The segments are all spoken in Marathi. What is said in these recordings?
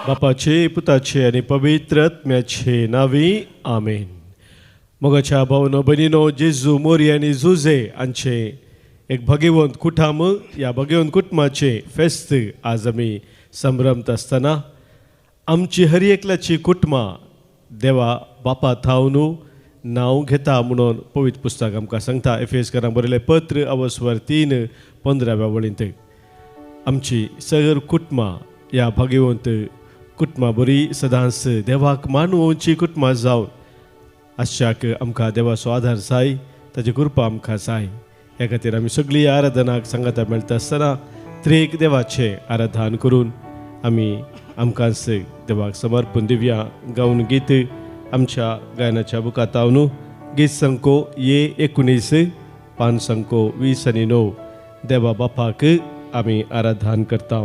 बापाचे पुताचे आणि पवित्र आत्म्याचे नावी आमेन. मोगाच्या भावनो बहिणीनो, जेजू मोरी आणि जुजे हांचे एक भगिवंत कुटुंब, या भगिवंत कुटुंबाचे फेस्त आज आमी संभ्रमत आसतना आमची हर एकल्याची कुटुंबां देवा बापा थावन नांव घेता म्हणून पवित्र पुस्तक आमकां सांगता. एफेसकारांक बरयलें पत्र अवस्वर 3:15 वळींत आमची सगळी कुटुंबां या भगिवंत कुटुंबां बरी सदांच देवाक मानवची कुटुंबां जावन आसच्याक आमकां देवाचो आदार जाय, ताची कृपा आमकां जाय. ह्या खातीर आमी सगळीं आराधनाक सांगाता मेळटा आसतना त्रेक देवाचे आराधन करून आमी आमकांच देवाक समर्पण दिवया. गावन गीत आमच्या गायनाच्या बुकांत हांव गीत संको ये 19 पान संको 20 आनी 9 देवा बापाक आमी आराधन करता.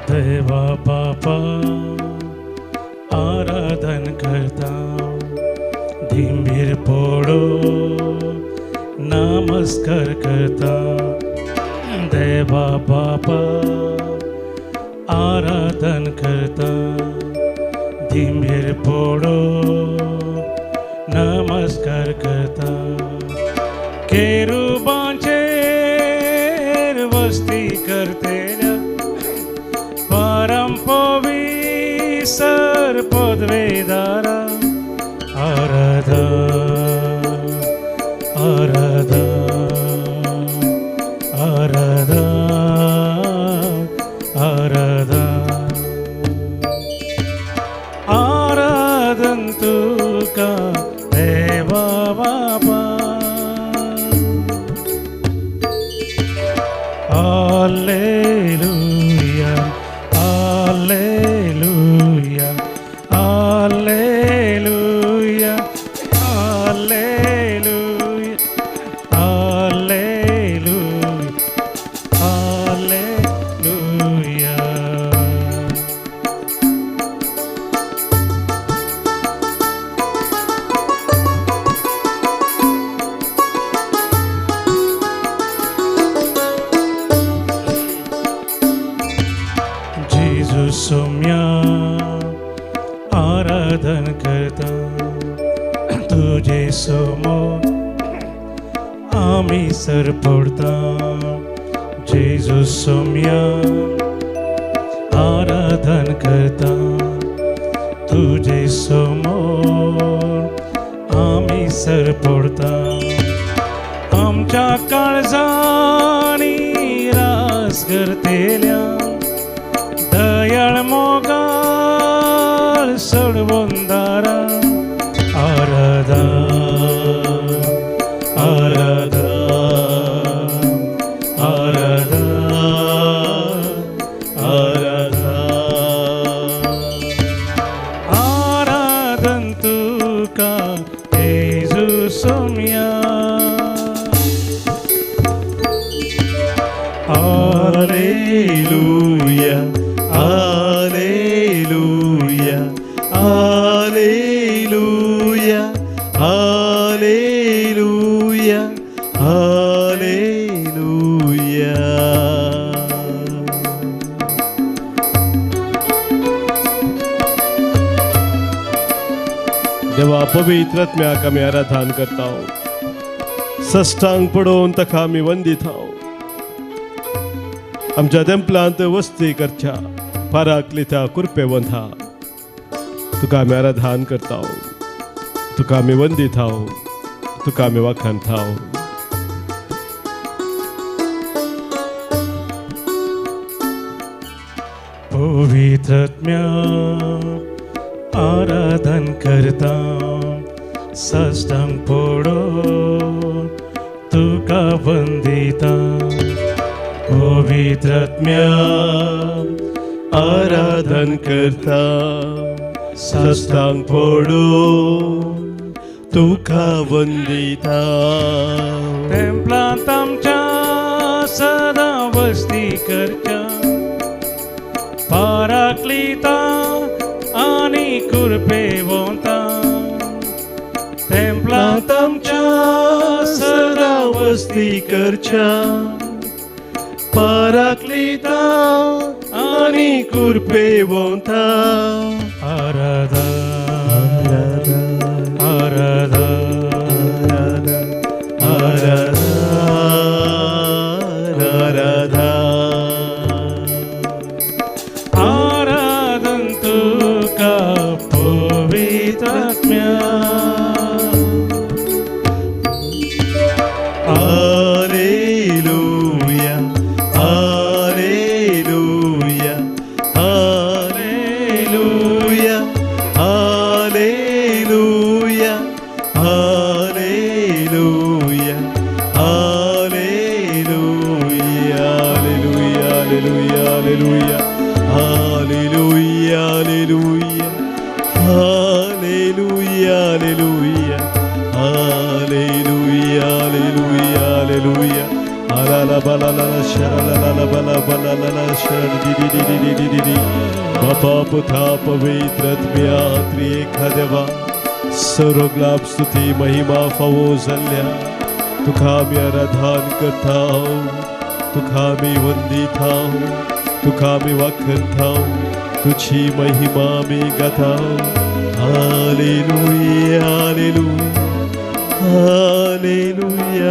देवा बापा आराधन करता, धिंबीर पोडो नमस्कार करता. देवा बापा आराधन करता, धिंबीर पोडो नमस्कार करता. केरुबांचेर वस्ती करतेल्या परम पवित्र पदवेदारा आराधा आराधा आराधा आराधा आराधन तुका देवा बाबा. हालेलुया Alleluia, Alleluia, Alleluia, Alleluia, Alleluia. सोम्या आराधन करता, तुझे समोर आम्ही सर पडता. जेजू सोम्या आराधन करता, तुझे समोर आम्ही सर पडता. आमच्या काळजानी रास करतेल्या दयाळ मोगाळ सडवंदारा आराधा आराधा आराधा आराधा आराधन तुका जेजू Saumya. Alleluia, Alleluia, Alleluia, Alleluia, Alleluia. देवा पवित्र आत्म्याक आमी आराधन करता. सष्टांग पडोवन ताका आमी वंदीत आहोत. आमच्या तेंपलांत वस्ती करच्या पाराकलिता कृपेवंता तुका आमी आराधन करता, तुका आमी वंदीत आहोत, तुका आमी वखाणत आहोत. पवित्र आत्म्या आराधन करता, साष्टांग पडो तुका वंदिता. पवित्र आत्म्या आराधन करता, सस्तांक पडून तुका वंदिता. टेंपलांत आमच्या सदां वस्ती करच्या पाराक्लिता आनी कृपेवंता. टेंपलांत आमच्या सदां वस्ती करच्या पाराक्लिता आनी कृपेवंता. आराधा आराधा आराधा आराधन तुका पवित्रात्म्या. Alleluia, Alleluia, Alleluia, Alleluia, Alleluia, Alleluia, Alleluia, Alleluia, Alleluia, Alleluia, Alleluia, Alleluia, Alleluia, Alleluia, Alleluia. Alala balala sharala bala balala shar di di di di di di di di. Bapa पुथा पवित्रत्म्या त्रिएका देवा सर्वग्लाब स्तुती महिमा फावो जाल्ल्या तुका आमी आराधन करताव. तुका आमी वंदिताव. तुका आमी वाखणताव. तुझी महिमा आमी गाताव. Alleluia, Alleluia, Alleluia,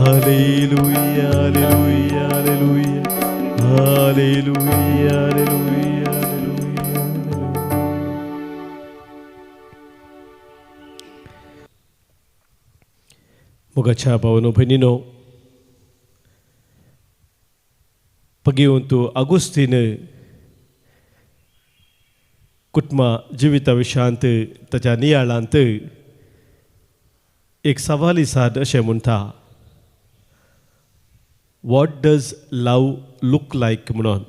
Alleluia, Alleluia, Alleluia, Alleluia, Alleluia, Alleluia, Alleluia. मोगाच्या भावांनो भयणींनो, भगवंतू अगुस्तीन कुटुंब जिविता विशयांत ताच्या नियाळांत एक सवाल इसाद अशें म्हणटा, वॉट डज लव लूक लायक म्हणून.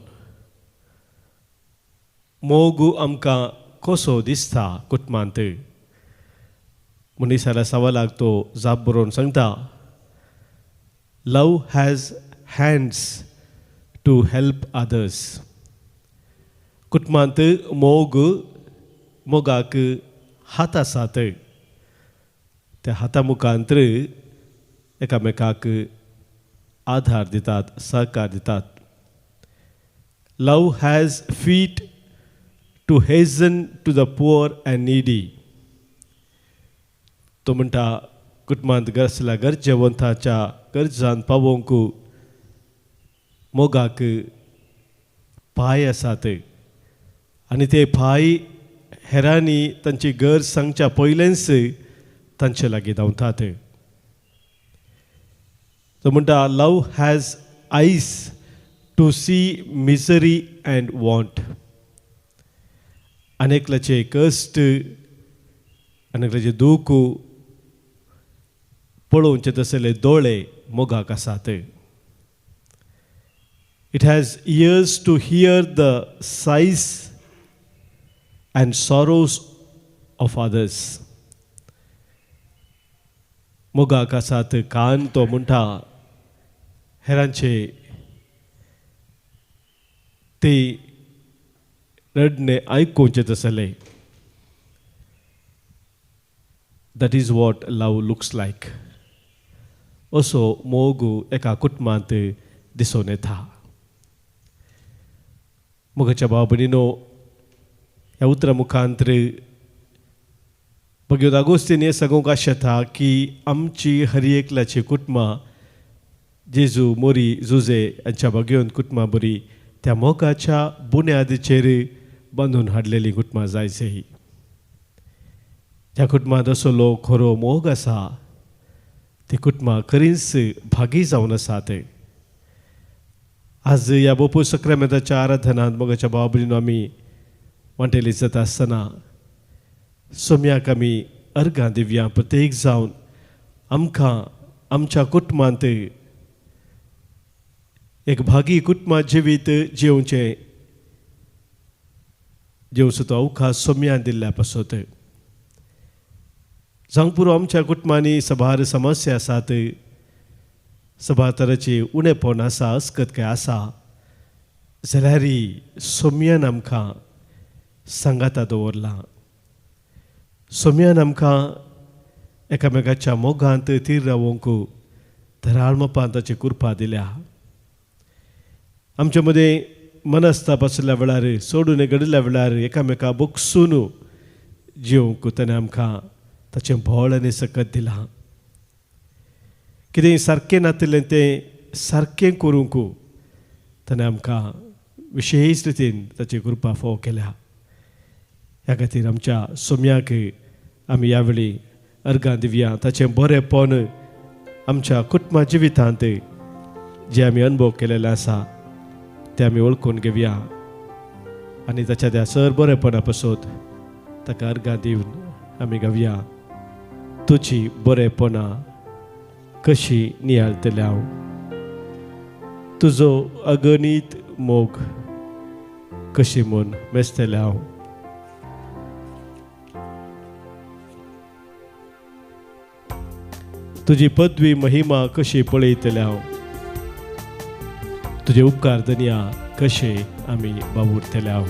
मोग आमकां कसो दिसता कुटुंबांत. मनीसाल्या सवालाक तो जाप बरोवन सांगता, love has hands to help others. कुटुंबांत मोगाक हात आसात. त्या हाता मुखांतर एकामेकाक आधार दितात, सहकार दितात. Love has feet to hasten to the poor and needy. तो म्हणटा कुटुंबांत गरजल्या गरजेवंताच्या गरजांत पावोवंक मोगाक पांय आसात आनी ते पांय हेरांनी तांची गरज सांगच्या पयलेंच तांचे लागीं धांवतात. तो म्हणटा love has eyes to see misery and want. अनेकल्याचे कश्ट, अनेकल्याचे दूख पळोवचे तसले दोळे मोगाक आसात. It has ears to hear the sighs and sorrows of others. मोगाक आसात कान. तो म्हणटा हेरांचे ते रडणे आयकूंचे तसले. That is what love looks like. असो मोग एका कुटुंबांत दिसून येता. मोगाच्या भाव भयणींनो, ह्या उतरा मुखांतर भगवंत अगोस्तीन हें सांगूंक आशेता की आमची हर एकल्याची कुटुंबां जेजू मोरी जुजे हांच्या भगवंत कुटुंबां बरी त्या मोगाच्या बुन्यादीचेर बांदून हाडलेलीं कुटुंबां जायचीं. ज्या कुटुंबांत असलो खरो मोग आसा ती कुटुंबां खरींच भागी जावन आसात. आज ह्या बोपू सक्रामेंताच्या आराधनांत मोगाच्या भाव भयणींनो आमी वांटेली जाता आसतना सोम्याक आमी अर्गां दिवया. प्रत्येक जावन आमकां आमच्या कुटुंबांत एक भागी कुटुंबां जिवीत जिवचें जेवचो तो अवकाश सोम्यान दिल्ल्या पासत जावंक पुरो आमच्या कुटुंबांनी सभार समस्या आसात, सभा तराची उणेपण आसा, अस्कत काय आसा जाल्यार सोम्यान आमकां सांगाता दवरला. सोम्यान आमकां एकामेकाच्या मोगांत तीर रावंक धराळमपान ताची कृपा दिल्या. आमचे मदें मनस्ताप आसल्या वेळार सोडून घडल्या वेळार एकामेका बोगसून जिवंक ताणें आमकां ताचें भोळ आनी सकत दिलां. कितें सारकें नातिल्लें तें सारकें करूंक ताणें आमकां विशेश रितीन ताची कृपा फोव केल्या. ह्या खातीर आमच्या सोम्याक आमी ह्या वेळी अर्गां दिवया. ताचें बरेंपण आमच्या कुटुंबा जिवितांत जे आमी अनुभव केलेले आसा ते आमी वळखून घेवया आनी ताच्या त्या सर बरेपणा पासत ताका अर्गां दिवन आमी गावया. तुजी बरेपणा कशी नियाळतले हांव, तुजो अगणीत मोग कशी म्हूण मेस्तले हांव. तुजी पदवी महिमा कशी पळयतले हांव, तुजे उपकार दनिया कशे आमी बावुरतले हांव.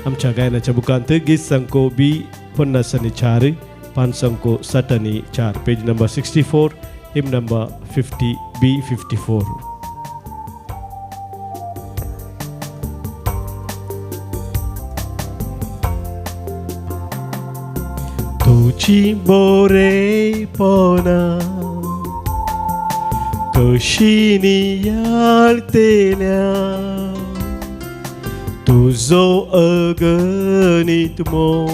आमच्या गायनाच्या बुकांत गीत संको बी 54 पान संको 64 पेज नंबर 64 हिम नंबर 50 B54. तुझी बरेपणा कशी नियाळतल्या, तुजो अगणित मोग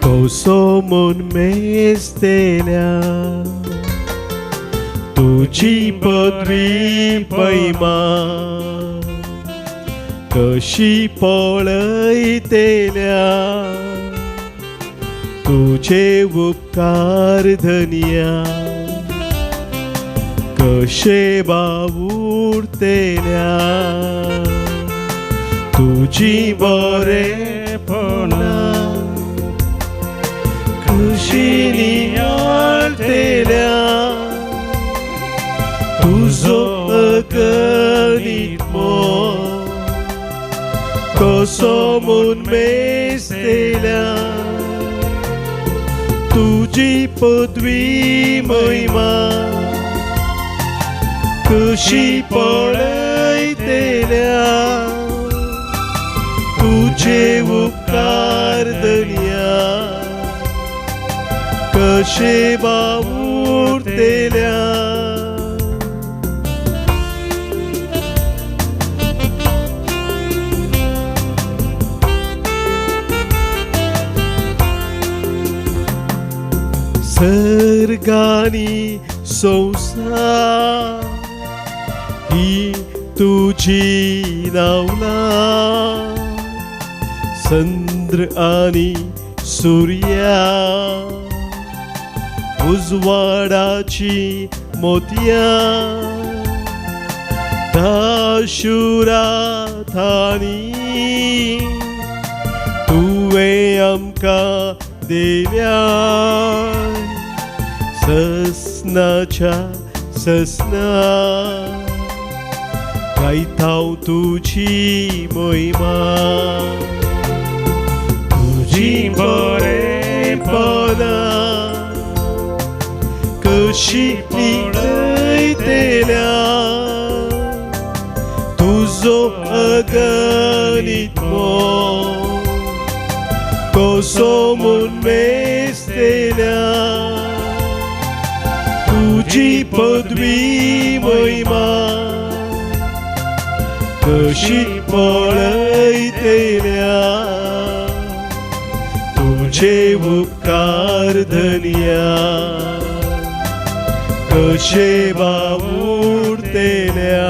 कसो म्हूण मेस्तल्या, तुजी पदवी महिमा कशी पळयतल्या, तुझे उपकार धनिया कशे बावुरतल्या, तुजी बरेपणा कशी नियाळतल्या, तुजो अगणित मोग कसो म्हूण मेस्तल्या, तुजी पदवी महिमा कशी पळयतल्या, तुझे उपकार दनिया कशे बावुरतल्या. सर्गानी संसार ही तुझी नावला, चंद्र आनी सूर्या उजवाडाची मोतया, दाशुराथानी तुवें आमकां देल्या, ससनाच्या ससना गायतांव तुझी महिमा, तुझी बरेपणा कशी पळयतल्या, तुजो अगणित मोग कसो म्हूण मेस्तल्या, तुझी पदवी महिमा कशी पळयतल्या, तुझे उपकार धनिया कशे बावुरतल्या.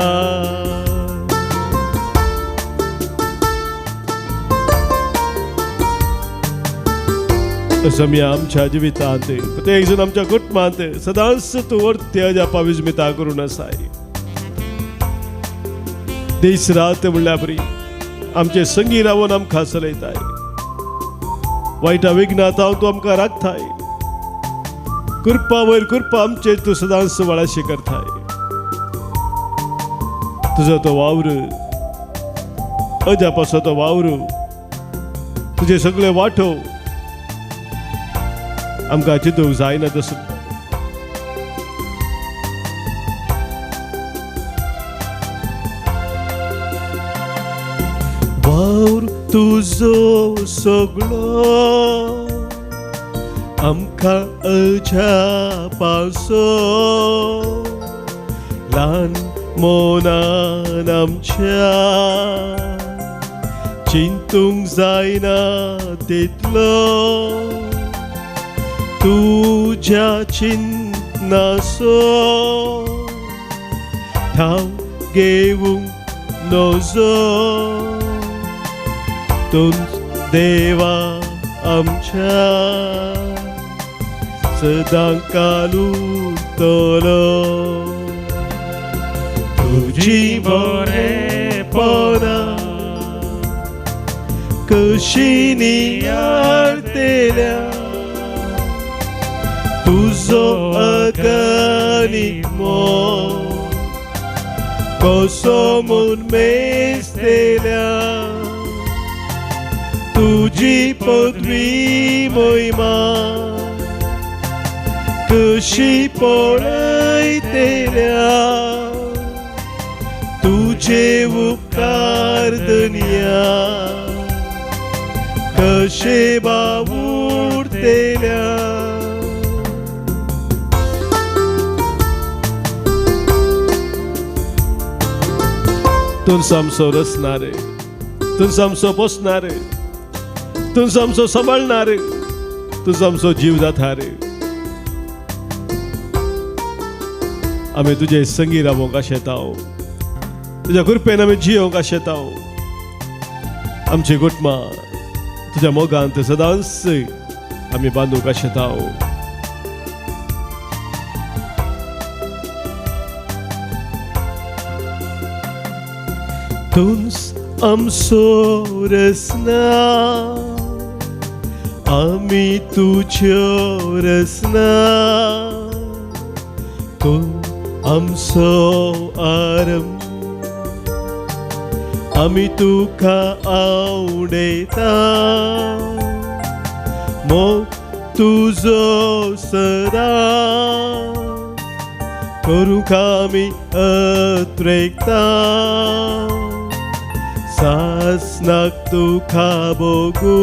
तसं आमच्या जिवितांत प्रत्येक जण आमच्या कुटुंबांत सदांच तूं वर्त्य जापा विस्मिता करून आसाय. दीस रात म्हणल्या बरी आमचे संगी रावून आमकां चलयताय. वायटा विघ्नात हांव तूं आमकां राखताय. कृपा वयर कृपा आमचे तूं सदांच वळाशी करताय. तुजो तो वावर, अजापासो तो वावर, तुजे सगळे वाटो आमकां चिंतूंक जायना तसो. वावर तुजो सगळो आमकां अजापासो ल्हान मोनान आमच्या चिंतूंक जायना तितलो. तुज्या चिंतनाचो ठाव घेवंक नजो. तूंच देवा आमच्या सदां कालूतलो. तुजी बरेपणां कशी नियाळतेल्या. तुजो अगणित मोग कसो म्हूण मेजतेल्या. तुजी पदवी महिमा कशी पळयतेल्या. तुजे उपकार दुनिया कशे बावुरतेल्या. तुमचो आमचो रचणारे, तुमचो आमचो पोसणारे, तुमचो आमचो सांबाळणारे, तुजो आमचो जीव जाता रे. आमी तुजे संगी रावोंक आशेताव. तुज्या कृपेन आमी जियोंक आशेताव. आमची गुटमां तुज्या मोगांत सदांच आमी बांदूंक आशेताव. तुंच आमचो रचना आमी तुज्यो रचना. तूं आमचो आरंभ आमी तुका आवडटा. मोग तुजो सदां करूंक आमी अत्रेकता. सासनाक तुका बोगू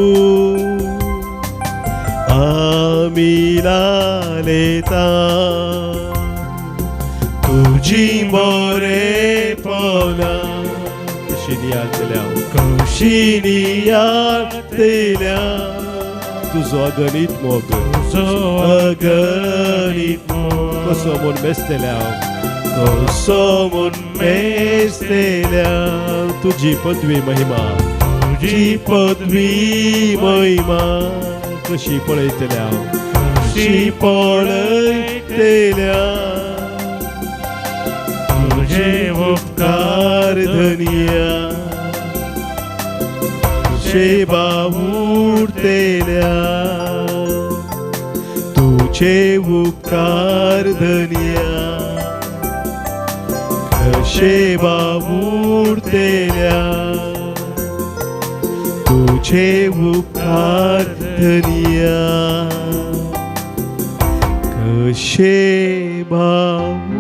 आमी लालेता. तुजी बरेपणां कशी नियाळतेल्या. तुजो अगणित मोग, तुजो अगणित मोग कसो म्हूण मेजतेल्या. कसो म्हूण मेजतेल्या. तुजी पदवी महिमा, तुजी पदवी महिमा कशी पळयतल्या. कशी पळयतल्या. तुजे उपकार धनिया कशे बावुरतेल्या. तुजे उपकार धनिया कशे बावुरतेल्या. तुजे उपकार धनिया कशे बावुरतेल्या.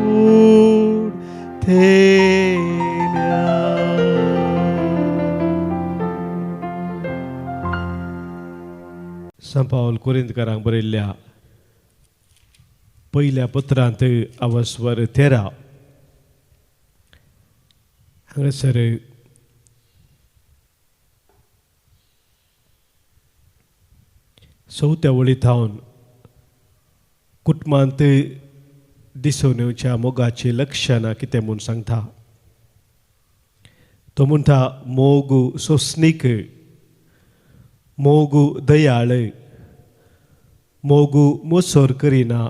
संत पाऊल कोरिंथकारांक बरयल्ल्या पयल्या पत्रांत अवस्वर 13 हांगासर चवथ्या वळींत हांव कुटुंबांत दिसून येवच्या मोगाची लक्षणां कितें म्हूण सांगता. तो म्हणटा मोग सोंसणीक, मोग दयाळ, मोग मोसोर करिना,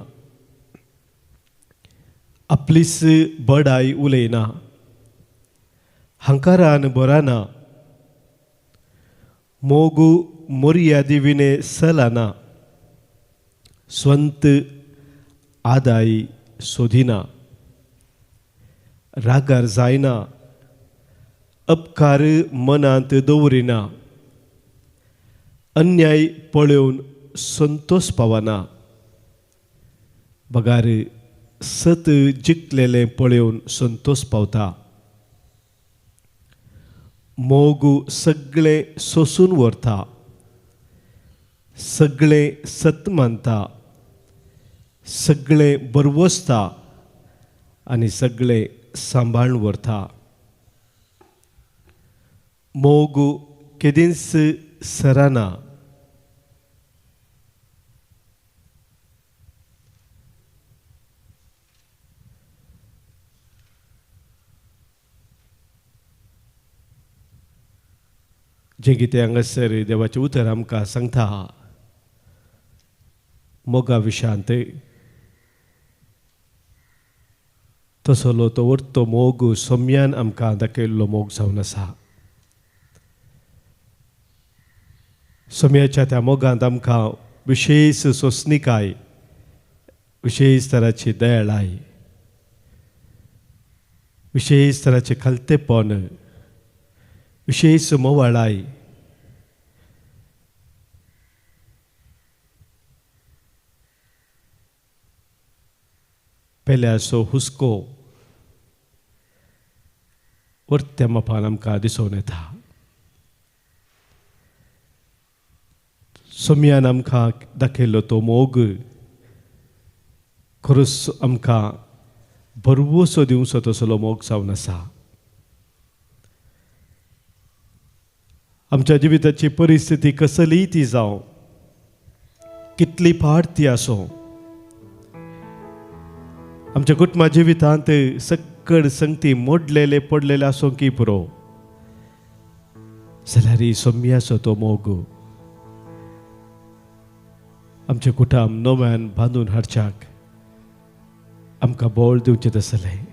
आपलीच बडाई उलयना, हंकारान बराना, मोगू मर्यादिविने सलाना स्ವಂತ आदाय सोदिना रागार जायना अपकार मनांत दवरिना अन्याय पळोवन संतोष पावना बगार सत जिखलेले पळोवन संतोष पावता मोग सगळे सोसून व्हरता सगळे सत मानता सगळे बरवसता आनी सगळे सांबाळून व्हरता मोग केदींच सराना जें कितें हांगासर देवाचें उतर आमकां सांगता मोगा विशांत तसलो तो व्हरतो मोग सोम्यान आमकां दाखयल्लो मोग जावन आसा सोम्याच्या त्या मोगांत आमकां विशेष सोंसणीकाय विशेष तराची दयाळाय विशेष तराचें खालतेपण विशेष मोवाळाय पेल्याचो हुस्को वर्त्या मापान आमकां दिसून येता सोम्यान आमकां दाखयल्लो तो मोग खरोच आमकां बरवसो दिवचो तसलो मोग जावन आसा आमच्या जिविताची परिस्थिती कसलीय ती जावं कितली पाड ती आसूं आमच्या कुटुंबा जिवितांत सकड संगती मोडलेले पडलेले आसूं की पुरो जाल्यार ही सोम्याचो तो मोग आमचे कुटुंब नव्यान बांदून हाडच्याक आमकां बोळ दिवचें आसलें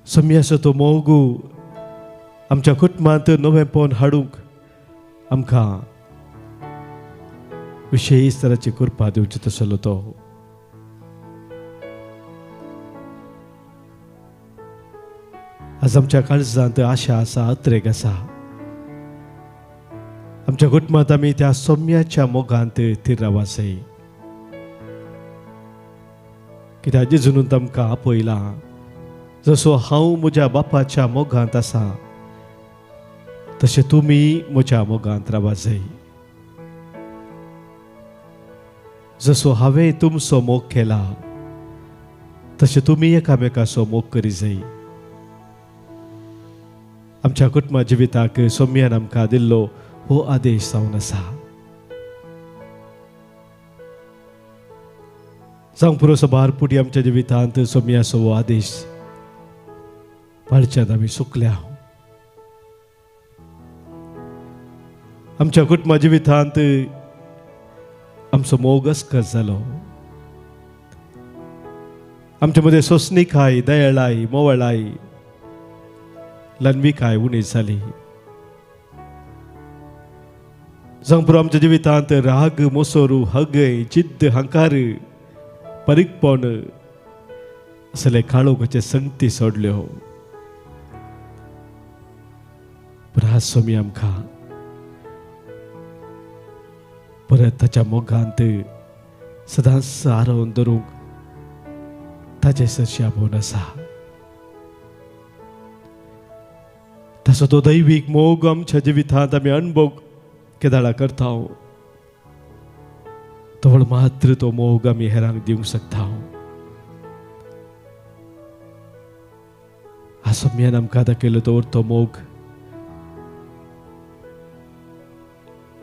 सोम्याचो तो मोग आमच्या कुटुंबांत नवेंपण हाडूंक आमकां विशेष तराची कृपा दिवची तसलो तो आज आमच्या काळजांत आशा आसा अत्रेक आसा आमच्या कुटुंबांत आमी त्या सोम्याच्या मोगांत थीर रावासय कित्याक जेजून आमकां आपयला जसो हांव म्हज्या बापाच्या मोगांत आसा तशें तुमी म्हज्या मोगांत रावा जाय जसो हांवें तुमचो मोग केला तशें तुमी एकामेकाचो मोग करी जाय आमच्या कुटुंबा जिविताक सोम्यान आमकां दिल्लो हो आदेश जावन आसा जावंक पुरो सबार पुटी आमच्या जिवितांत सोम्याचो हो आदेश पाळच्यान आमी सुकल्या आमच्या कुटुंबा जिवितांत आमचो मोग अस्कत जालो आमचे मदें सोंसणीकाय दयाळाय मोवाळाय लन्विकाय उणी जाली जावंक पुरो आमच्या जिवितांत राग मोसोरू हगय जिद्द हंकार परीकपण असले काळोखाचे संगती सोडल्यो पूण आज सोमी आमकां परत ताच्या मोगांत सदांच आरोवन दवरूंक ताचे सरशी आपोवन आसा ताचो तो दैवीक मोग आमच्या जिवितांत आमी अणभव केदाळा करता तवळ मात्र तो मोग आमी हेरांक दिवंक शकता आज सोम्यान आमकां दाखयलो तो मोग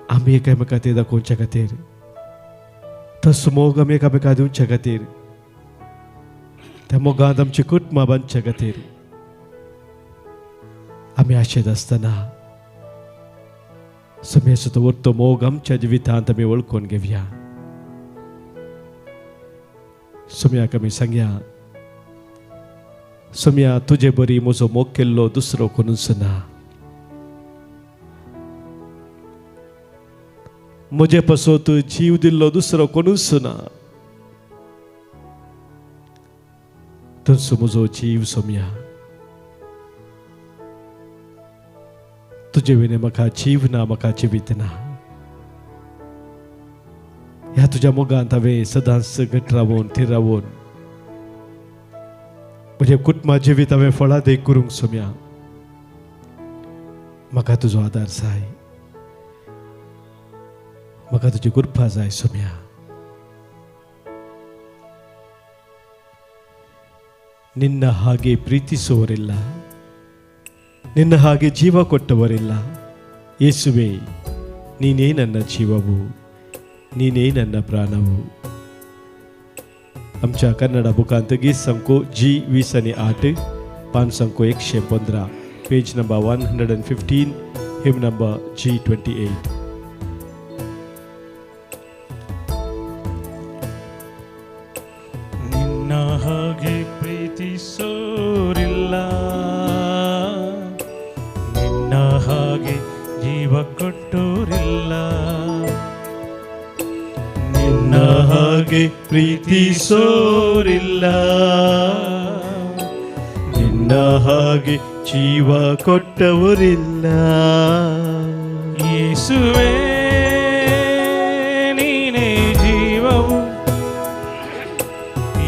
आमी एकामेकाक दाखोवच्या खातीर तसो मोग आमी एकामेकाक दिवच्या खातीर त्या मोगांत आमची कुटुंबां बांदच्या खातीर आमी आशेत आसतना सोम्याचो तो व्हरतो मोग आमच्या जिवितांत आमी वळखून घेवया सोम्याक आमी सांगया सोम्या तुजे बरी म्हजो मोग केल्लो दुसरो कोणूच ना म्हजे पासत जीव दिल्लो दुसरो कोणूच ना. थंयचो म्हजो जीव सोम्या. तुजे विने म्हाका जीव ना, म्हाका जिवीत ना. ह्या तुज्या मोगांत हांवें सदांच घट रावून थीर रावून म्हजे कुटुंबा जिवीत हांवें फळादेक करूंक सोम्या. म्हाका तुजो आदार जाय, म्हाका तुजी कृपा जाय सोम्या. ನಿನ್ನ ಹಾಗೆ ಪ್ರೀತಿಸುವವರಿಲ್ಲ, ನಿನ್ನ ಹಾಗೆ ಜೀವ ಕೊಟ್ಟವರಿಲ್ಲ. ಯೇಸುವೆ, ನೀನೇ ನನ್ನ ಜೀವವು, ನೀನೇ ನನ್ನ ಪ್ರಾಣವು. आमच्या कन्नड बुकांत गीत संको G20:8, पान संको 115, पेज नंबर 115, हिम नंबर G28. ನಿನ್ನ ಹಾಗೆ ಪ್ರೀತಿಸೋರಿಲ್ಲ, ನಿನ್ನ ಹಾಗೆ ಜೀವ ಕೊಟ್ಟೋರಿಲ್ಲ. ನಿನ್ನ ಹಾಗೆ ಪ್ರೀತಿಸೋರಿಲ್ಲ, ನಿನ್ನ ಹಾಗೆ ಜೀವ ಕೊಟ್ಟವರಿಲ್ಲ. ಯೇಸುವೇ, ನೀನೇ ಜೀವವು.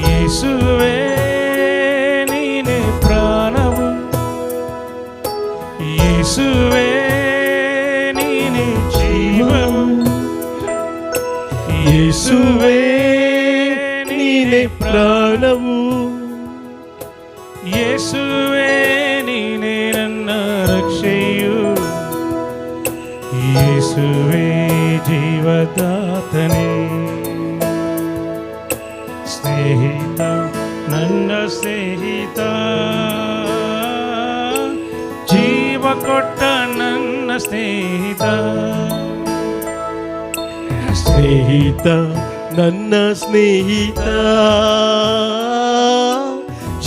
ಯೇಸುವೇ, ನೀನೇ ಪ್ರಾಣವು. ಯೇಸುವೇ, ನೀನೇ ಜೀವವು. ಯೇಸುವೇ, ನೀನೇ ಪ್ರಾಣವು. ಯೇಸುವೇ, ನೀನೇ ನನ್ನ ರಕ್ಷೆಯು. ಯೇಸುವೇ, ಜೀವದಾತನೇ. ಸ್ನೇಹಿತ, ನನ್ನ ಸ್ನೇಹಿತ, ಜೀವ ಕೊಟ್ಟ ನನ್ನ ಸ್ನೇಹಿತ. ಸ್ನೇಹಿತ, ನನ್ನ ಸ್ನೇಹಿತ,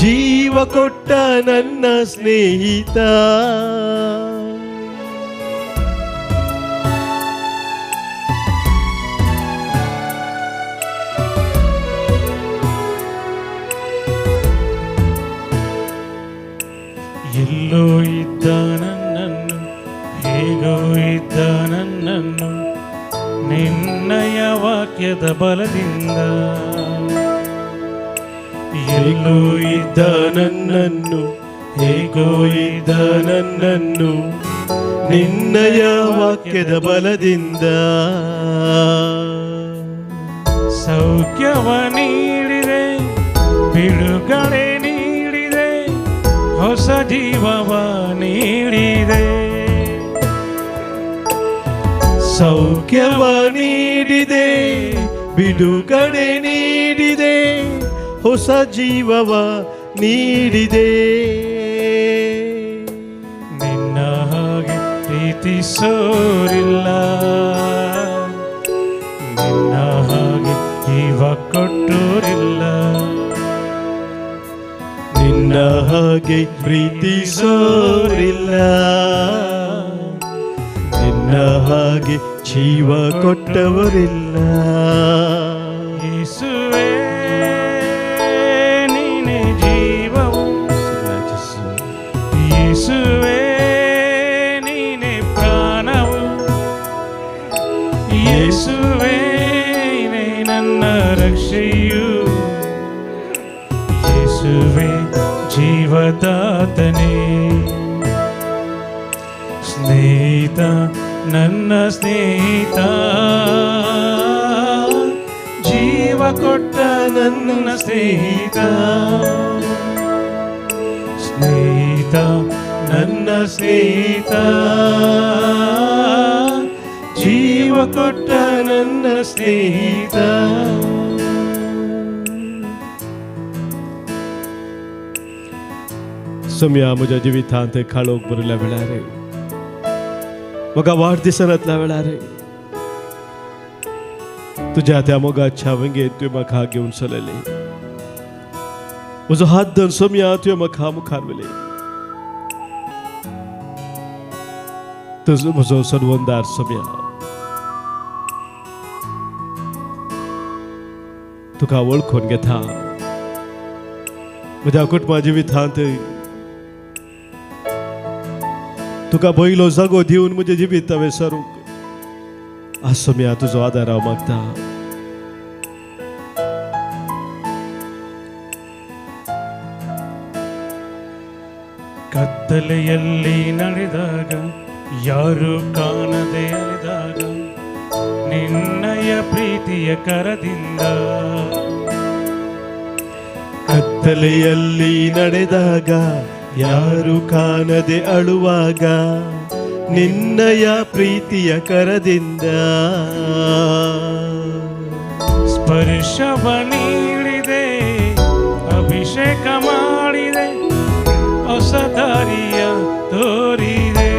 ಜೀವ ಕೊಟ್ಟ ನನ್ನ ಸ್ನೇಹಿತ. ಎಲ್ಲೋ ಇದ್ದ ನನ್ನನ್ನು, ಹೇಗೋ ಇದ್ದ ನನ್ನನ್ನು, ನಿನ್ನಯ ವಾಕ್ಯದ ಬಲದಿಂದ. ಎಲ್ಲೋ ಇದ್ದ ನನ್ನನ್ನು, ಹೇಗೋ ಇದ್ದ ನನ್ನನ್ನು, ನಿನ್ನಯ ವಾಕ್ಯದ ಬಲದಿಂದ. ಸೌಖ್ಯವ ನೀಡಿದೆ, ಬಿಡುಗಡೆ ನೀಡಿದೆ, ಹೊಸ ಜೀವವ ನೀಡಿದೆ. ಸೌಖ್ಯವ ನೀಡಿದೆ, ಬಿಡುಗಡೆ ನೀಡಿದೆ, ಹೊಸ ಜೀವವ ನೀಡಿದೆ. ನಿನ್ನ ಹಾಗೆ ಪ್ರೀತಿಸೋರಿಲ್ಲ, ನಿನ್ನ ಹಾಗೆ ಜೀವ ಕೊಟ್ಟೋರಿಲ್ಲ. ನಿನ್ನ ಹಾಗೆ ಪ್ರೀತಿಸೋರಿಲ್ಲ, ನಿನ್ನ ಹಾಗೆ ಜೀವ ಕೊಟ್ಟವರಿಲ್ಲ. ಯೇಸುವೇ, ನೀನೇ ಜೀವವು. ಯೇಸುವೇ, ನೀನೇ ಪ್ರಾಣವು. ಯೇಸುವೇ, ನೀನೇ ನನ್ನ ರಕ್ಷೆಯು. ಯೇಸುವೇ, ಜೀವದಾತನೇ. ಸ್ನೇಹಿತ, ನನ್ನ ಸ್ನೇಹಿತ, ಜೀವ ಕೊಟ್ಟ ನನ್ನ ಸ್ನೇಹಿತ. ಸ್ನೇಹಿತ, ನನ್ನ ಸ್ನೇಹಿತ, ಜೀವ ಕೊಟ್ಟ ನನ್ನ ಸ್ನೇಹಿತ. सोम्या, म्हज्या जिवितांत काळोख भरिल्ल्या वेळार, म्हाका वाडदिसांतल्या वेळार तुज्या त्या मोगाच्या वंगेत तुवें म्हाका घेवन चलयले. म्हजो हात धरून सोम्या तुवें म्हाका मुखार व्हेले. तुजो म्हजो सर्वंदार सोम्या. तुका वळखून घेता. म्हज्या कुटुंबा जिवितांत तुका पयलो जागो दिवन म्हजें जिवीत हांवें सरूंक आसो मी तुजो आदार हांव मागता. ಕತ್ತಲೆಯಲ್ಲಿ ನಡೆದಾಗ ಯಾರು ಕಾಣದೆ ಅಲೆದಾಗ ನಿನ್ನಯ ಪ್ರೀತಿಯ ಕರದಿಂದ ಕತ್ತಲೆಯಲ್ಲಿ ನಡೆದಾಗ ಯಾರು ಕಾಣದೆ ಅಳುವಾಗ ನಿನ್ನಯ ಪ್ರೀತಿಯ ಕರದಿಂದ ಸ್ಪರ್ಶವ ನೀಡಿದೆ ಅಭಿಷೇಕ ಮಾಡಿದೆ ಹೊಸ ದಾರಿಯ ತೋರಿದೆ.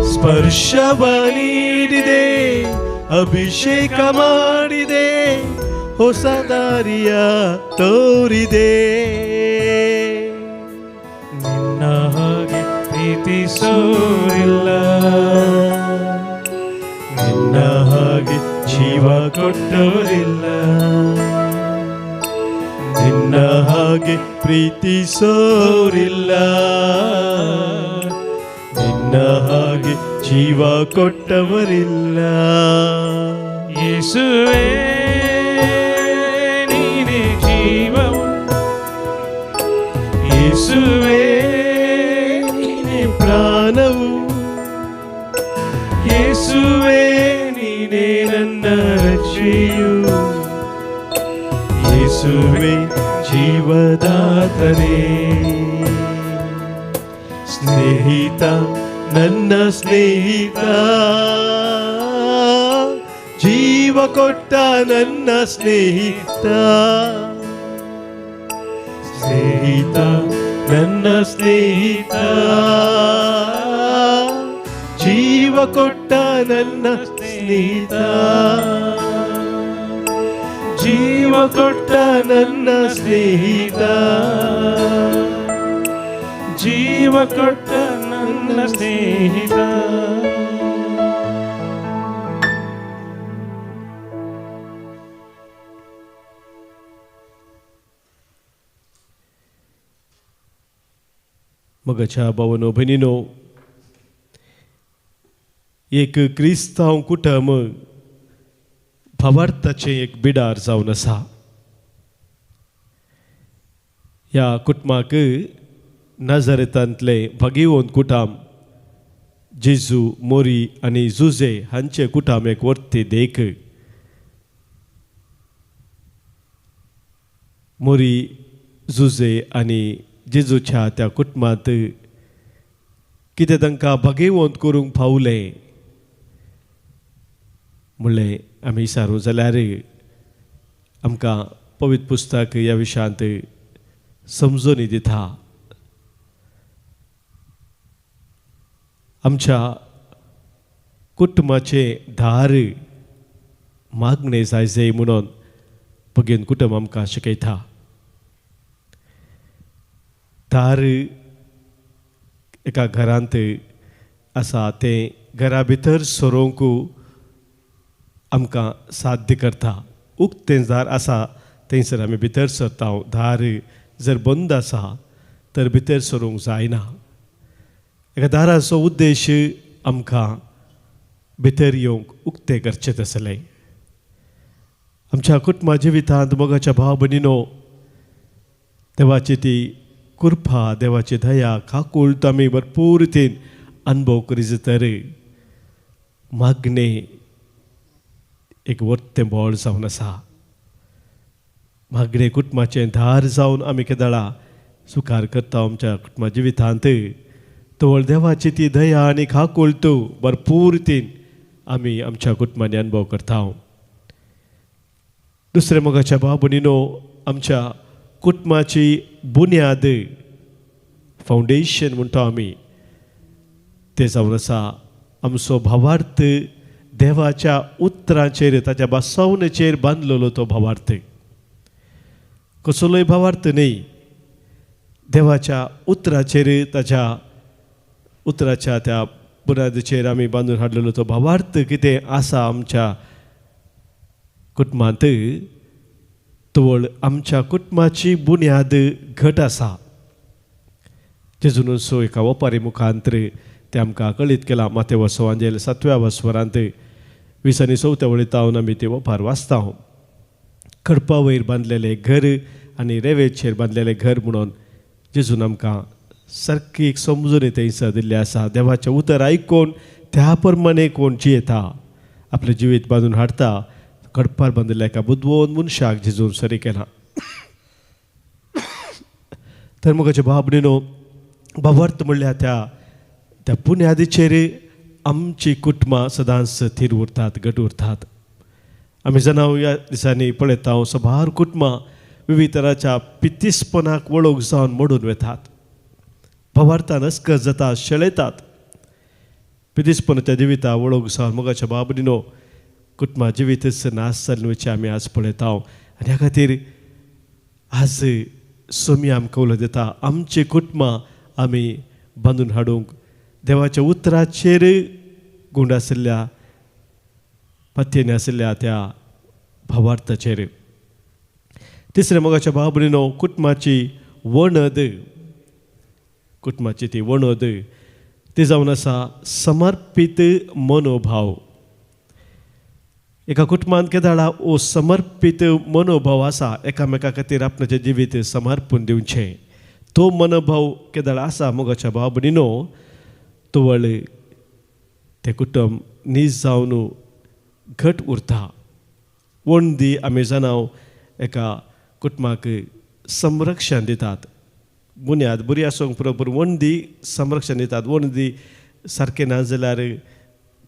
ಸ್ಪರ್ಶವ ನೀಡಿದೆ ಅಭಿಷೇಕ ಮಾಡಿದೆ ಹೊಸ ದಾರಿಯ ತೋರಿದೆ. ನಿನ್ನ ಹಾಗೆ ಪ್ರೀತಿಸೋರಿಲ್ಲ, ನಿನ್ನ ಹಾಗೆ ಜೀವ ಕೊಟ್ಟೋರಿಲ್ಲ, ನಿನ್ನ ಹಾಗೆ ಪ್ರೀತಿಸೋರಿಲ್ಲ, ನಿನ್ನ ಹಾಗೆ ಜೀವ ಕೊಟ್ಟವರಿಲ್ಲ. ಯೇಸುವೇ ನೀನೇ ಜೀವವು, ಯೇಸುವೇ ನೀನೇ ಪ್ರಾಣವು, ಯೇಸುವೇ ನೀನೇ ನನ್ನ ರಕ್ಷೆಯು, ಯೇಸುವೇ ಜೀವದಾತನೇ. ಸ್ನೇಹಿತ ನನ್ನ ಸ್ನೇಹಿತ, ಜೀವ ಕೊಟ್ಟ ನನ್ನ ಸ್ನೇಹಿತ, ಸ್ನೇಹಿತ ನನ್ನ ಸ್ನೇಹಿತ, ಜೀವ ಕೊಟ್ಟ ನನ್ನ ಸ್ನೇಹಿತ, ಜೀವ ಕೊಟ್ಟ ನನ್ನ ಸ್ನೇಹಿತ, ಜೀವ ಕೊಟ್ಟ ನನ್ನ ಸ್ನೇಹಿತ. मगाच्या भावानो भयणीनो, एक क्रिस्तांव कुटुंब भावार्थाचें एक बिडार जावन आसा. ह्या कुटुंबाक नाझारेतांतले भागिवंत कुटुंब जेजू, मोरी आनी जुजे हांचे कुटुंब एक वर्ती देख. मोरी, जुजे आनी जेजूच्या त्या कुटुंबांत कितें तांकां भागिवंत करूंक पावलें म्हणलें आमी विचारूं जाल्यार आमकां पवित्र पुस्तक ह्या विशयांत समजून दिता. आमच्या कुटुंबाचे दार मागणे जाय म्हणून भगिनी कुटुंब आमकां शिकयता. दार एका घरांत आसा तें घरा भितर सरोंक आमकां साध्य करता. उक्तें दार आसा थंयसर आमी भितर सरता. दार जर बंद आसा तर भितर सरूंक जायना. एका दाराचो उद्देश आमकां भितर येवंक उक्तें करचें आसलें. आमच्या कुटुंबा जिवितांत मोगाच्या भाव भयणीनो, देवाची ती कृपा, देवाची दया, काकूळट आमी भरपूर रितीन अनुभव करी तर मागणे एक वर्तें बोळ जावन आसा. मागणे कुटुंबाचें दार जावन आमी केदाळा स्विकार करता आमच्या कुटुंबा जिवितांत. तवळ देवाची ती दया आनी काकूळट भरपूर रितीन आमी आमच्या कुटुंबांनी अनुभव करता. दुसरे मोगाच्या भाव भयणीनो, आमच्या कुटुंबाची बुन्याद, फावंडेशन म्हणटा आमी, तें जावन आसा आमचो भावार्थ देवाच्या उतरांचेर, ताच्या बसवणेचेर बांदलेलो तो भावार्थ. कसलोय भावार्थ न्ही, देवाच्या उतराचेर, ताच्या उतराच्या त्या बुन्यादीचेर आमी बांदून हाडलेलो तो भावार्थ कितें आसा आमच्या कुटुंबांत तवळ आमच्या कुटुंबाची बुन्याद घट आसा. जेजून सो एका ओपारी मुखांतर ते आमकां कळीत केलां. माते वसवांजेल 7व्या वस्वरांत 20 आनी 4 वळीतावन आमी ते ओपार वाचता. खडपा वयर बांदलेलें घर आनी रेवेचेर बांदलेलें घर म्हणून जेजून आमकां सारकी एक समजून थंयसर दिल्ली आसा. देवाचें उतर आयकून त्या प्रमाणे कोण जियेता, आपलें जिवीत बांदून हाडटा, खडपार बांदिल्ल्या एका बुदवोन मनशाक जेजून सरी केलां. तर मुगाचे भाव भयणीनो, भावार्थ म्हणल्यार त्या बुन्यादीचेर आमची कुटुंबां सदांच थीर उरतात, घट उरतात. आमी जाणा ह्या दिसांनी पळयता सभार कुटुंबां विविध तराच्या पितीसपणाक वळख जावन मोडून वेतात. भावार्थान अस्कत जातात, शेळयतात. पितीसपणाच्या जिविता वळख जावन मोगाच्या भाव भयणीनो कुटुंबा जिवीतच नाश जाल्ले वयचे आमी आज पळयता. आनी ह्या खातीर आज सोमी आमकां उलो दिता, आमची कुटुंबां आमी बांदून हाडूंक देवाच्या उतराचेर गुंड आशिल्ल्या पत्तेनी आशिल्ल्या त्या भावार्थाचेर. तिसरें मोगाच्या भाव भयणीनो, कुटुंबाची वणद, कुटुंबाची ती वणद ती जावन आसा समर्पीत मनोभाव. एका कुटुंबांत केदाळा ओ समर्पीत मनोभाव आसा, एकामेका खातीर आपणाचें जिवीत समर्पून दिवचें. तो मनोभाव केदाळा आसा मोगाच्या भाव भयणीनो, तवळ तें कुटुंब नीज जावन घट उरता. वणदी आमी जाणा एका कुटुंबाक संरक्षण दितात. बुन्याद बरी आसूंक बरोबर वणदी संरक्षण दितात. वणदी सारकें ना जाल्यार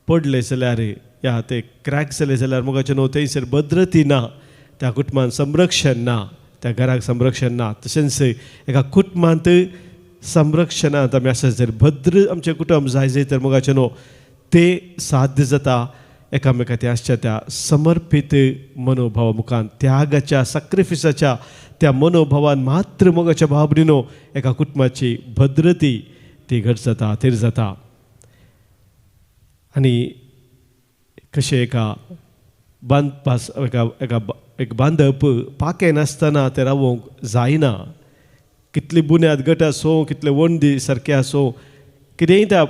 पडले जाल्यार या ते क्रॅक जाले जाल्यार मोगाचें न्हू थंयसर भद्रती ना, त्या कुटुंबान संरक्षण ना, त्या घराक संरक्षण ना. तशेंच एका कुटुंबांत संरक्षणांत आमी आसा जर भद्र आमचें कुटुंब जाय जाय तर मोगाचें न्हू तें साध्य जाता एकामेका त्या आसच्या त्या समर्पीत मनोभावा मुखान, त्यागाच्या सॅक्रिफिसाच्या त्या मनोभावान मात्र मोगाच्या भाव भयणीनो एका कुटुंबाची भद्रती ती घट जाता, थीर जाता. आनी कशें एका बांदपास एक बांदप पाकें नासतना तें रावोंक जायना. कितली बुन्याद घट आसूं, कितले वणदी सारके आसूं, कितेंय त्या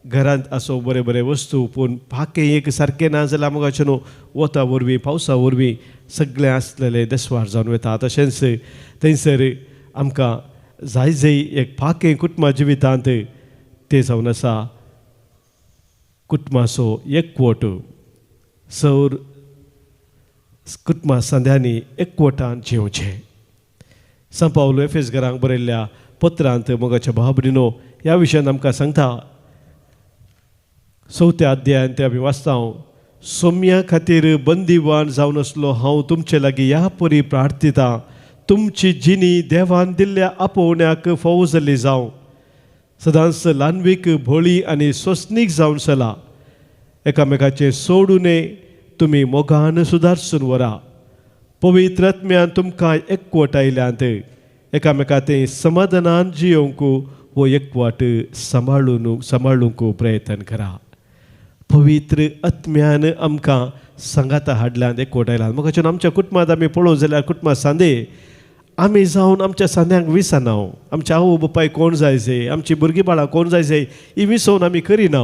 घरांत आसूं बरे बरे वस्तू, पूण पाकें एक सारकें ना जाल्यार मोगाचें न्हू वता वरवीं पावसा वरवीं सगळें आसलेलें देसवार जावन वता. तशेंच थंयसर आमकां जाय जाय एक पाकें कुटुंबा जिवितांत तें जावन आसा कुटुंबाचो एकवट. सौर कुटुंबा संद्यांनी एकवटान जिवचें. सान पावलो एफेसकारांक बरयल्ल्या पत्रांत मोगाच्या भाव भयणीनो ह्या विशयान आमकां सांगता. 4थ्या अध्यायान ते आमी वाचता, सोम्या खातीर बंदीवान जावन आसलो हांव तुमचे लागीं ह्या परी प्रार्थिता, तुमची जिणी देवान दिल्ल्या आपोवण्याक फावो जाल्ली जावं, सदांच ल्हानवीक भोळी आनी सोंसणीक जावन चला. एकामेकाचें सोडूने तुमी मोगान सुदारसून व्हरा. पवित्र आत्म्यान तुमकां एकवट आयल्यांत एकामेका तें समाधानान जियोंक वो एकवट सांबाळूंक प्रयत्न करा. पवित्र आत्म्यान आमकां सांगाता हाडल्यान एकवट आयल्यान. म्हाका आमच्या कुटुंबांत आमी पळोवंक जाल्यार कुटुंबा सांदे आमी जावन आमच्या सांद्यांक विसना. आमच्या आवय बापाय कोण जाय जाय, आमची भुरगीं बाळां कोण जाय जाय ही विसोवन आमी करिना.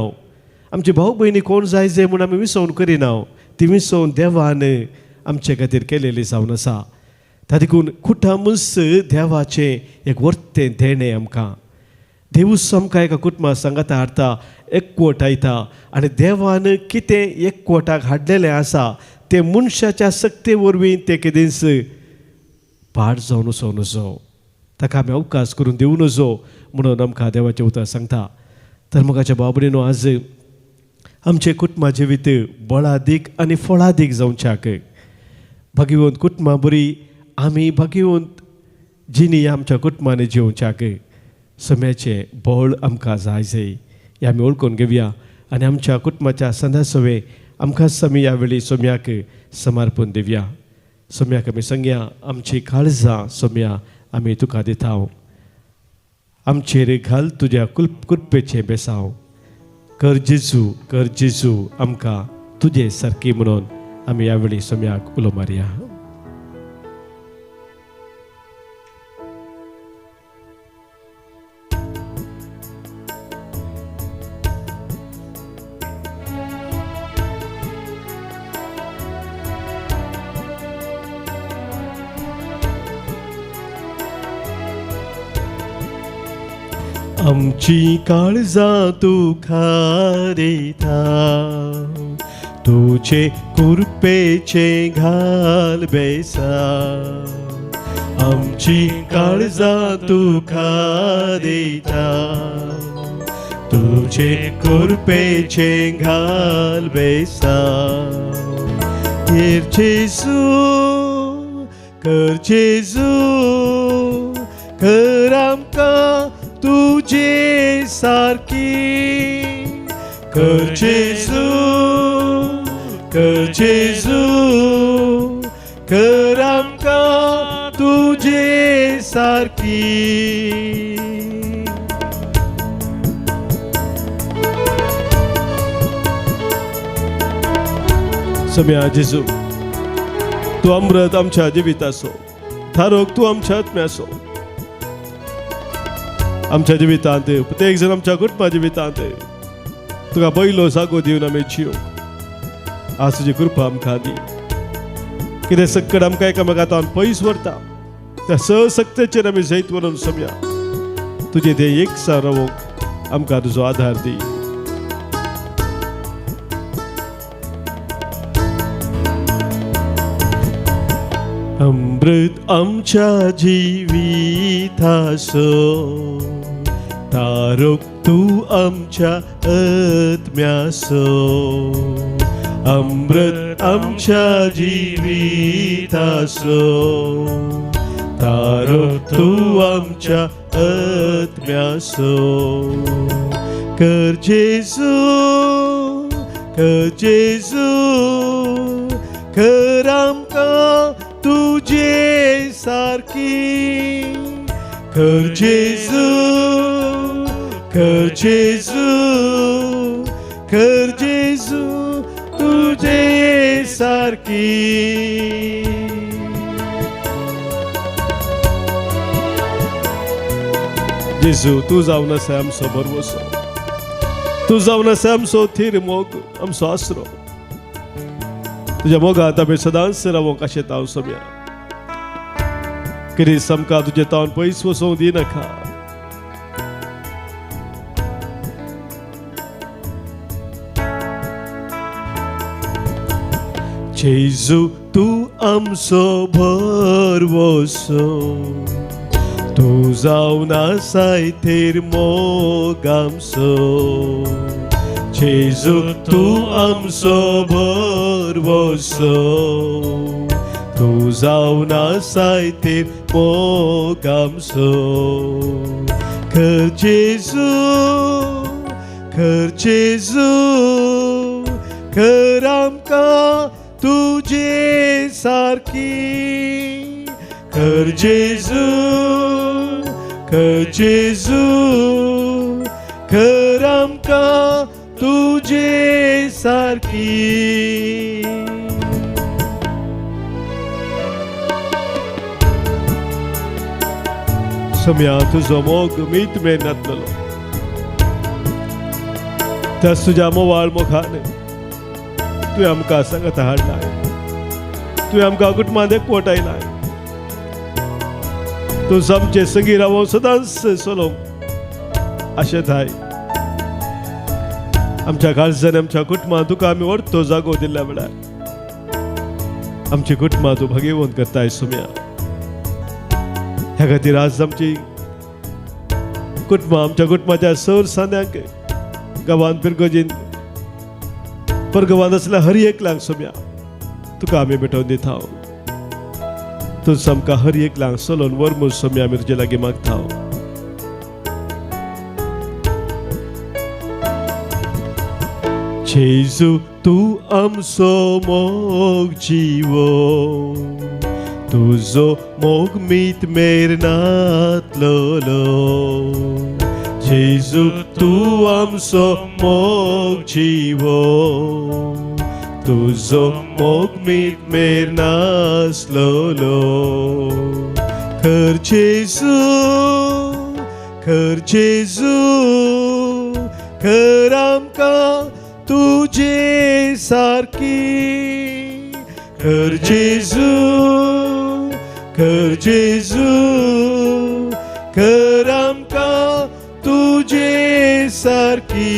आमची भाऊ भयणी कोण जाय जाय म्हूण आमी विसोवन करिना. ती विसोवन देवान आमचे खातीर केलेली जावन आसा. त्या देखून कुटुंबच देवाचें एक वर्तें देणें आमकां. देवूच आमकां एका कुटुंबा सांगाता हाडटा, एकवट आयता आनी देवान कितें एकवटाक हाडलेलें आसा तें मनशाच्या सक्ते वरवीं तें केदेंच पाड जावन वचों नजो, ताका आमी अवकाश करून दिवं नजो म्हणून आमकां देवाचें उतर सांगता. तर मोगाच्या भाव भयणीनो आज आमचें कुटुंबा जिवीत बळादीक आनी फळादीक जावच्याक भाग्यवंत कुटुंबां बरी आमी भाग्यवंत जिणी आमच्या कुटुंबांनी जिवच्याक सोम्याचें बळ आमकां जाय जाय हें आमी ओळखून घेवया. आनी आमच्या कुटुंबाच्या सदां सवे आमकांच आमी ह्या वेळी सोम्याक समर्पण दिवया. सोम्याक आमी सांगया, आमची काळजां सोम्या आमी तुका दिता. आमचेर घाल तुज्या कृपेचें बेसांव. कर जेजू आमकां तुजे सारकी म्हणून आमी यावेळी सम्याक उलो मारया. आमची काळजां तू खारिता, तुझे कुरपेचे घाल बेसा. आमची काळजां तू खारिता, तुझे कुरपेचे घाल बेसा. कर जेजू, कर जेजू, कर आमकां तुझे सारकी. कर जेजू, कर जेजू, कर आमकां तुझे सारकी. सम्या जेजू, तू अमृत आमच्या जिविताचो, थारोक तू आमच्या आत्म्याचो. आमच्या जिवितांत प्रत्येक जण आमच्या कुटुंबा जिवितांत तुका पयलो जागो दिवन आमी जियोंक आज तुजी कृपा आमकां दी. कितें सक्कड आमकां एकामेकांतल्यान पयस व्हरता त्या सक्तेचेर आमी जैत व्हरून सम्या तुजे ते एकसार रावूंक आमकां तुजो आधार दी. अमृत आमच्या जिविताचो, तारोक तू आमच्या आत्म्याचो. अमृत आमच्या जिविताचो, तारोक तू आमच्या आत्म्याचो. कर जेजू, कर जेजू, कर आमकां तुझे सारकी. कर जेजू, कर जेजू, कर जेजू, तुझे सारकी. जेजू, तू जावन आसा आमचो बरवसो, तू जावन आसा आमचो थीर मोग, आमचो आसरो. तुझ्या मोगांत आमी सदांच रावोंक आशें हांव सम्या. किरीस आमकां तुजे तावन पयस वचोंक दिनाका. जेजू, तू आमचो भरवसो, तू जावन आसाय थेर मोग आमचो. जेजू, तू आमचो भरवसो, तू जावन आसाय थेर मोग आमचो. कर जेजू, कर जेजू, कर आमकां तुझे सारकी. कर जेजू, कर जेजू, कर आमकां तुझे सारकी. सम्या तुजो मोग मीत मेन नातलो, त्याच तुज्या मोवाळ मोगान तुवें आमकां सांगत हाडलाय. तुवें आमकां कुटुंबांत एकवटायलाय. तूं आमचे संगी रावों सदांच चलोवंक आशें थाय. आमच्या काळजांनी आमच्या कुटुंबांत तुका आमी व्हरतो जागो दिल्ल्या वेळार आमची कुटुंबां तूं भागेवंत करताय सम्या. ह्या खातीर आज आमची कुटुंबां आमच्या कुटुंबाच्या सर सांद्यांक गांवांत पिरगोजीन परगवान असल्या हर एकल्यांक सम्या तुका आमी भेटोवन दिता. तूं आमकां हर एकल्यांक चलोवन व्हर सम्या आमी तुजे लागीं मागता. जेजू, तू आमचो मोग जिवो, तुजो मोग मीत मेर नातलोलो. जेजू, तू आमचो मोग जिवो, तुझो मोग मीत मेर नासलोलो. खर जेजू, खर जेजू, खर आमकां तुजे सारकी. खर जेजू, खर जेजू, खर आमकां तुजे सारकी.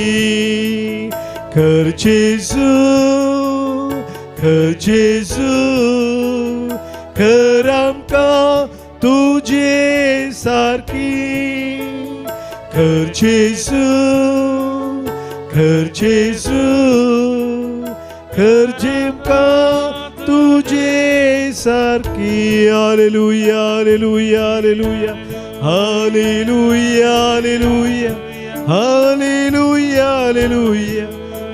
खर जेजू, खर जेजू, खर आमकां तुजे सारकी. खर जेजू, खर जेजू, खर जेमकां तुजे सारकी. हालेलुया, हालेलुया, हालेलुया, हालेलुया, हालेलुया, हालेलुया, हालेलुया,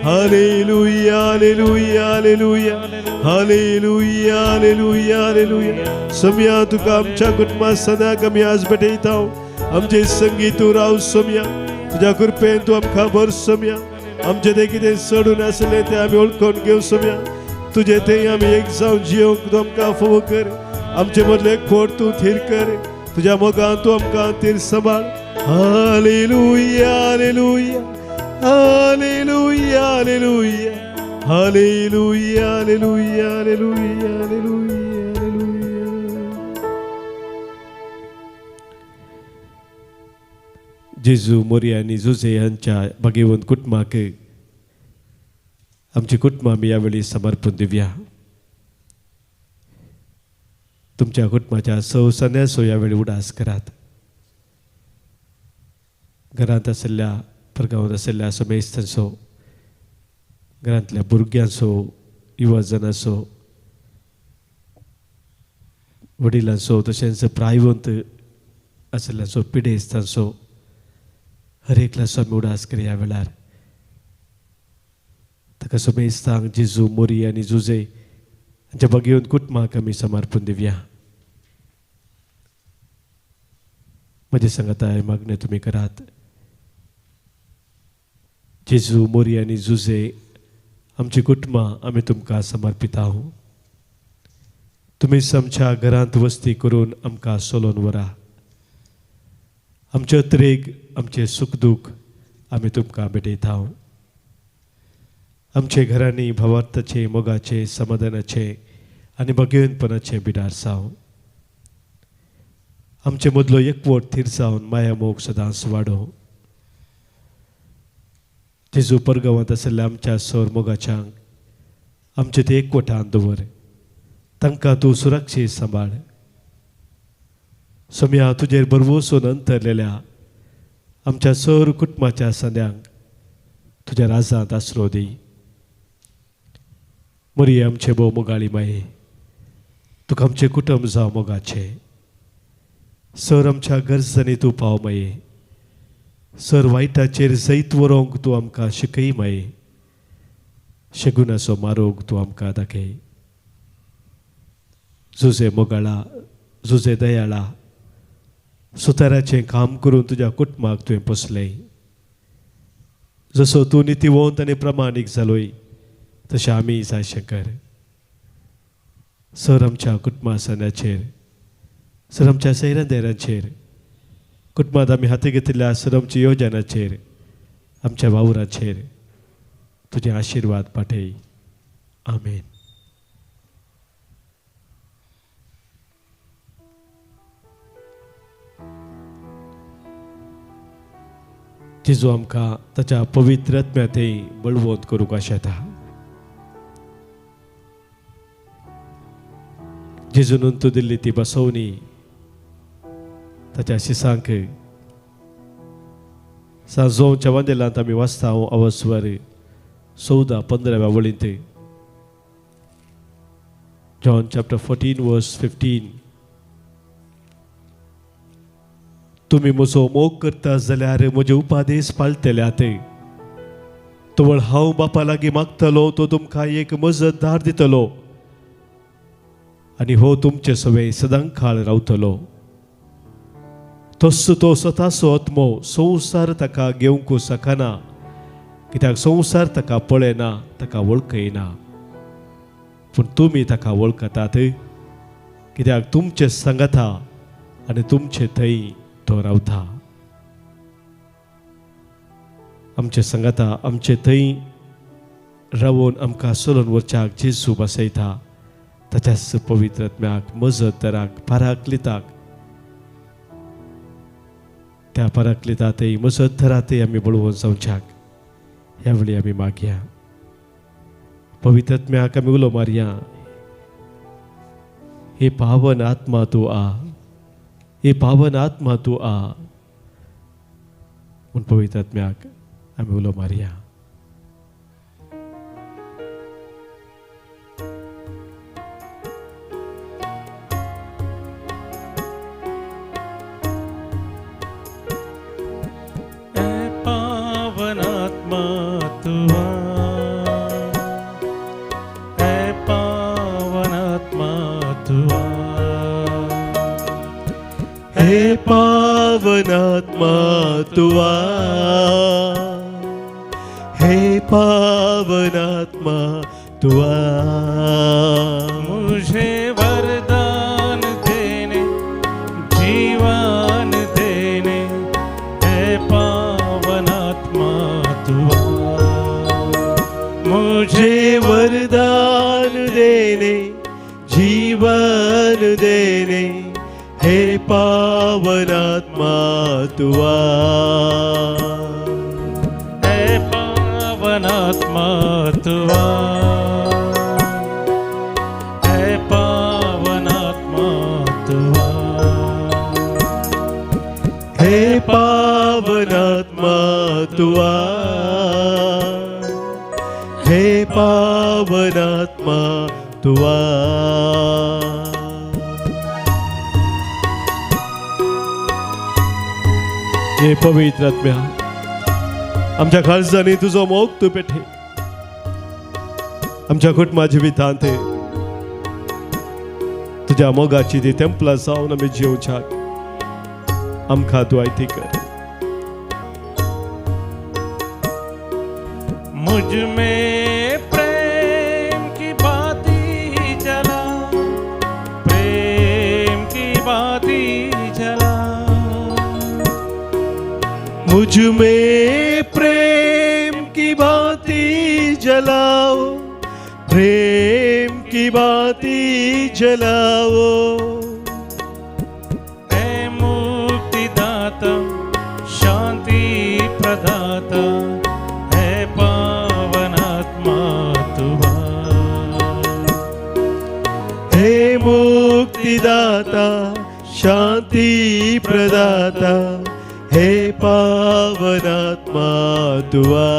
हालेलुया, हालेलुया, हालेलुया, हालेलुया, हालेलुया, हालेलुया. सम्या तुका आमच्या कुटुंबात सदांच आमी आज भेटयता. आमचे संगीत तूं राव सम्या. तुज्या कृपेन तूं आमकां भर सम्या. आमचें तें कितें चडून आसलें तें आमी ओळखून घेवं सम्या. तुजे थंय आमी एक जावन जियोंक तूं आमकां फोव कर. आमचे मदले खोट तूं थीर कर. तुज्या मोगान तूं आमकां थीर सांबाळ. हालेलुया, हालेलुया, हालेलुया, हालेलुया, हालेलुया, हालेलुया, हालेलुया, हालेलुया, हालेलुया. जेजू मोरया आणि जुजे यांच्या भाग्यवंत कुटुंबाक आमची कुटुंब आमी यावेळी समर्पण दिवया. तुमच्या कुटुंबाच्या सौसन्यासो यावेळी उडास करात. घरांत आसल्या परगांवांत आसल्या समेस्तांचो, घरांतल्या भुरग्यांचो, युवजन आसो, वडिलांचो, तशेंच प्रायवंत आसल्यांचो, पिडेस्तांचो हर एकल्याचो आमी उडास करया. वेळार ताका समेस्तांक जेजू मोरी आनी जुजे हांच्या भाग्यवंत कुटुंबाक आमी समर्पण दिवया. म्हजे सांगाताय मागणें तुमी करात. जेजू मोरी आनी जुजे आमची कुटुंबां आमी तुमकां समर्पित आहों. तुमीच आमच्या घरांत वस्ती करून आमकां सोलोन व्हरा. आमचे तरेक आमचे सुख दूख आमी तुमकां भेटयता. आमचे घरांनी भावार्थाचे, मोगाचे, समाधानाचे आनी भाग्यवंतपणाचे बिडार जावं. आमचे मदलो एकवट थीर जावन माया मोग सदांच वाडो. जेजू परगांवांत आसल्या आमच्या सर मोगाच्यांक आमचे ते एकवटान दवर. तांकां तूं सुरक्षीत सांबाळ. सम्या तुजेर बरवसून अंतरलेल्या आमच्या सर कुटुंबाच्या सद्यांक तुज्या राजांत आसरो दी. मोरये आमचे भोव मोगाळी माये, तुका आमचे कुटुंब जावं मोगाचे. सर आमच्या गरजांनी तूं पाव माये. सर वायटाचेर जैत व्हरोंक तूं आमकां शिकय माये. शेगुनाचो मार्ग तूं आमकां दाखय. जुजे मोगाळा, जुजे दयाळा, सुताराचें काम करून तुज्या कुटुंबाक तुवें पोसलें. जसो तूं नितीवंत आनी प्रमाणीक जालोय तशें आमी जायशें कर. सर आमच्या कुटुंबा सणाचेर, सर आमच्या सैरांदेरांचेर, कुटुंबांत आमी हाती घेतिल्ल्या सर आमच्या येवजनाचेर, आमच्या वावराचेर तुजे आशिर्वाद पाठय. आमेन. जेजू आमकां ताच्या पवित्र आत्म्यातय बळवंत करूंक आशेता. जेजून तूं दिल्ली ती बसवणी ताच्या शिसांक सांजोवच्या वंदेलांत आमी वाचता. अवस्वर 14-15 वळींत जॉन चॅप्टर 14 वर्स 15. तुमी म्हजो मोग करता जाल्यार म्हजे उपादेश पाळटल्यात. तवळ हांव बापा लागीं मागतलो तो तुमकां एक मजतदार दितलो आनी हो तुमचे सवे सदांकाळ रावतलो. तस तो स्वताचो आत्मो संवसार ताका घेवंक शकना, कित्याक संवसार ताका पळयना, ताका वळखयना. पूण तुमी ताका वळखतात कित्याक तुमचे सांगाता आनी तुमचे थंय तो रावता. आमचे सांगाता आमचे थंय रावून आमकां सोलून वरच्याक जेजू बसयता. ताच्याच पवित्र आत्म्याक मजत दराक पाराक्लिताक त्या पाराक्लितातय मजत दरातय आमी बळोवन जावच्याक ह्या वेळी आमी मागया. पवित्र आत्म्याक आमी उलो मारया. हे पावन आत्मा तूं आ, हे पावन आत्मा तूं आ म्हूण पवित्र आत्म्याक आमी उलो मारया. हे पावन आत्मा तू आ, हे पावन आत्मा तू आ. मुझे वरदान देने, जीवन देने, हे पावन आत्मा तू आ. मुझे वरदान देने, जीवन देने, हे पावन आत्मा तू आ. हे पावन आत्मा तू आ, हे पावन आत्मा तू आ. हे पावन आत्मा तू आ, हे पावन आत्मा तू आ. हे पवित्र आत्म्या आमच्या काळजांनी तुजो मोग तूं पेठे. आमच्या कुटुंबा जिवितांत तुज्या मोगाची ती तेंपलां जावन आमी जिवच्याक आमकां तूं आयती कर. मुझ में प्रेम की बाती जला, प्रेम की बाती जला. मुझ में प्रेम की बाती जलाओ, प्रेम की बाती जलाओ. हे मुक्तिदाता, शांति प्रदाता, हे पावन आत्मा तू आ. हे मुक्तिदाता, शांति प्रदाता, हे पावन आत्मा तू आ.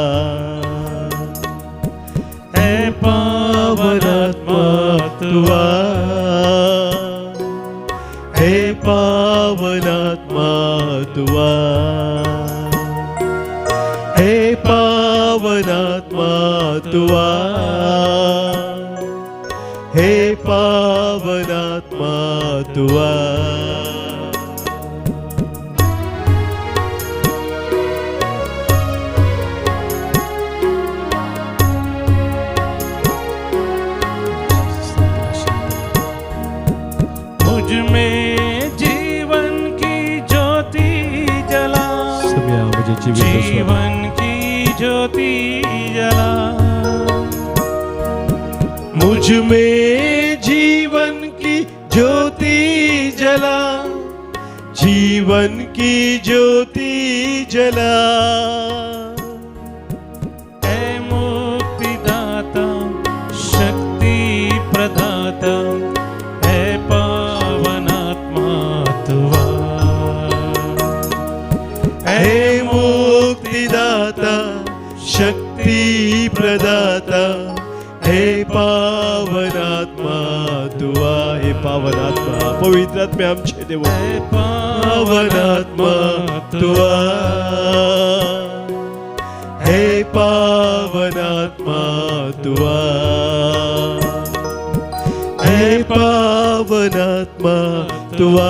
हे पावन आत्मा तू आ. हे पावन आत्मा तू आ. हे पावन आत्मा तू आ. हे पावन आत्मा तू आ. मुझ में जीवन की ज्योति जला, जीवन की ज्योति जला. मुझ में जीवन की ज्योति जला, जीवन की ज्योति जला. हे मुक्तिदाता, शक्ति प्रदाता, हे पावन आत्मा तू आ. हे मुक्तिदाता, शक्ति प्रदाता, हे पावन आत्मा तू आ. हे पावन आत्मा पवित्र आत्म्या आमचे देव, हे पावन आत्मा तू आ. हे पावन आत्मा तू आ. हे पावन आत्मा तू आ.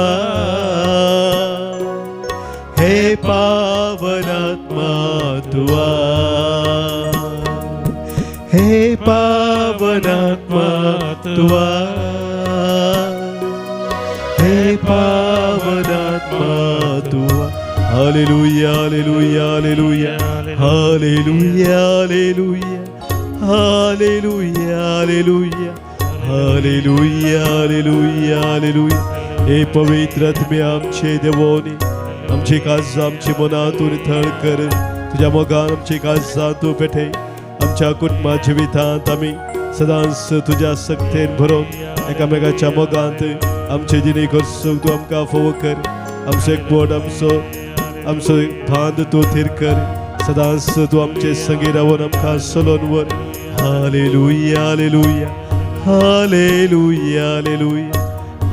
हे पावन आत्मा तू आ. हे पावन आत्मा तुवा हे पावनात्मा तुवा हालेलुया हालेलुया हालेलुया हालेलुया हालेलुया हालेलुया हालेलुया हालेलुया हालेलुया हे पवित्र आत्मे आमचे देवोनी आमची काळजां आमची मनातून थळ कर तुझ्या मोगान आमची काळजां तूं पेठय आमच्या कुटुंबा जिवितांत आमी सदांच तुझ्या सक्तेन भरोवन एकामेकाच्या मोगांत आमचे जिणे करसूंक तूं आमकां फोव कर आमचो एकवट आमचो बांद तूं थीर कर सदांच तूं आमचे संगी रावन आमकां चलोवन व्हर हालेलुया हालेलुया हालेलुया हालेलुया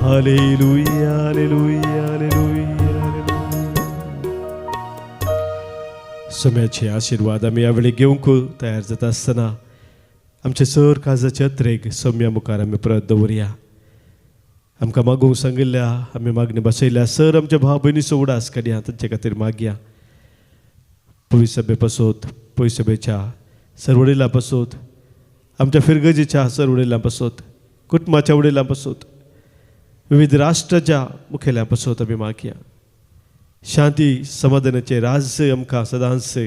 हालेलुया हालेलुया हालेलुया सोम्याचे आशीर्वाद आमी ह्या वेळी घेवंक तयार जाता आसतना आमचे सर काजाचे अत्रेक सोम्या मुखार आमी परत दवरया आमकां मागूंक सांगिल्ल्या आमी मागणी बसयल्या सर आमच्या भाव भयणीचो उडास काडया तांचे खातीर मागया पवित्र सभे पासोत पवित्र सभेच्या सरवडिलां पासोत आमच्या फिरगजेच्या सरवडिलां पासोत कुटुंबाच्या वडिलां पासोत विविध राष्ट्राच्या मुखेल्या पासोत आमी मागया शांती समाधानाचे राज्य आमकां सदांच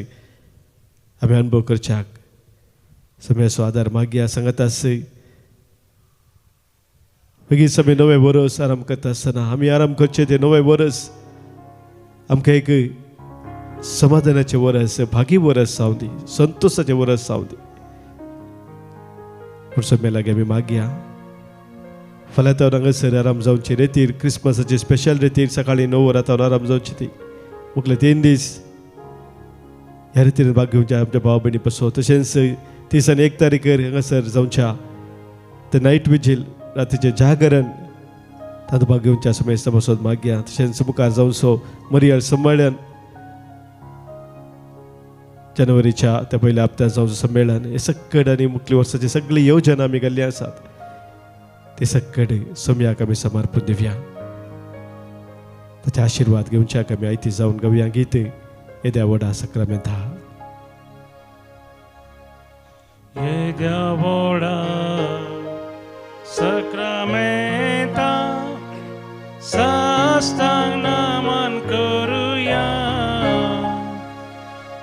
आमी अनुभव करच्याक सगळ्याचो आदार मागया सांगत आसय बेगीन आमी नवें वर्स आराम करता आसतना आमी आराम करचे ते नवें वर्स आमकां एक समाधानाचें वर्स भागी वर्स जावं दी संतोशाचें वर्स जावं दी पूण सगळे लागी आमी मागया फाल्यां तावन हांगासर आराम जावची रेतीर क्रिस्मसाची स्पेशल रेतीर सकाळीं 9 वरां तावन आराम जावची ती मुखले 3 दीस ह्या रितीन भाग घेवच्या आमच्या भाव भयणी पासत तशेंच 30 आनी 1 तारीखेर हांगासर जावच्या ते नायट विजील रातीचें जागरण तातूंत भाग घेवच्या समेस्त पासत मागया तशेंच मुखार जावचो मरियाळ संमेलन जानेवारीच्या त्या पयल्या हप्त्यात जावचो संमेलन हे सकट आनी मुखली वर्साची सगळी येवजण आमी गेल्ली आसात ते सकट सोम्याक आमी समर्पण दिवया ताचे आशीर्वाद घेवच्याक आमी आयती जावन गावया गीत येद्या व्हडा सक्रामेंता येद्या व्हडा सक्रामेंता साश्टांग नमन करुया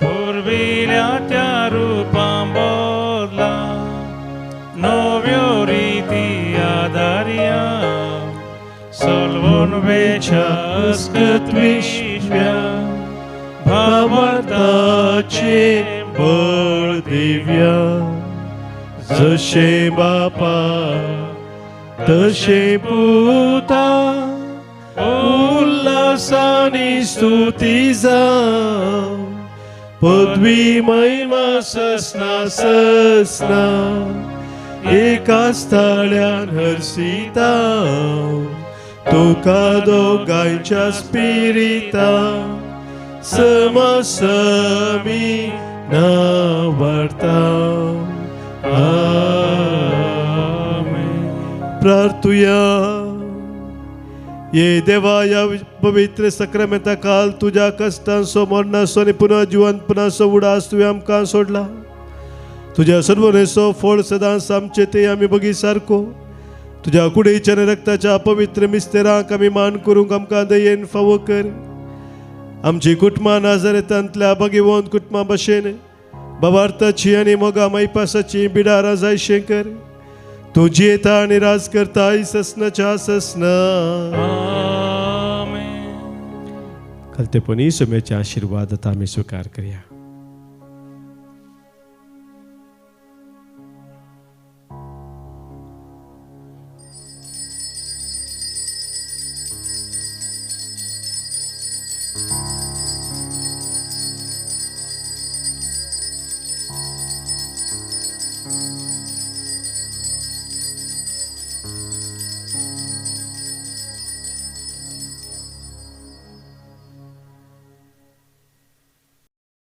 पुर्विल्या त्या रुपां बदला नव्यो रिती आदारिया सोलवून वेच्या अस्कत्विश्व्या भावार्थाचे बळ दिव्या जशे बापा तशे पुता उल्हासानी स्तुती जाव पदवी महिमा ससना ससना एकाच थळ्यान हरसिता तुका दोगांयच्या स्पिरिता समसमी नावार्ता आमेन प्रार्थुया ये देवा या पवित्र सक्रामेंता काल तुझ्या कष्टांचो मरणाचो आनी पुन्हा जिवंतपणाचो उडास तुवें आमकां सोडला तुझ्या सर्वनेचो फळ सदांच आमचे ते आमी बगी सारको तुझ्या कुडीच्या आनी रक्ताच्या पवित्र मिस्तेराक आमी मान करूंक आमकां दयेन फावो कर आमची कुटुंबां नाजरेतांतल्या भगिवंत कुटुंबा भशेन बाबार्थाची आनी मोगा मैपासाची बिडारां जायशें कर तूं जियेता आनी राज करता ससनाच्या ससना आमेन कलतेपणी सोम्याचे आशीर्वाद आता आमी स्वीकार करया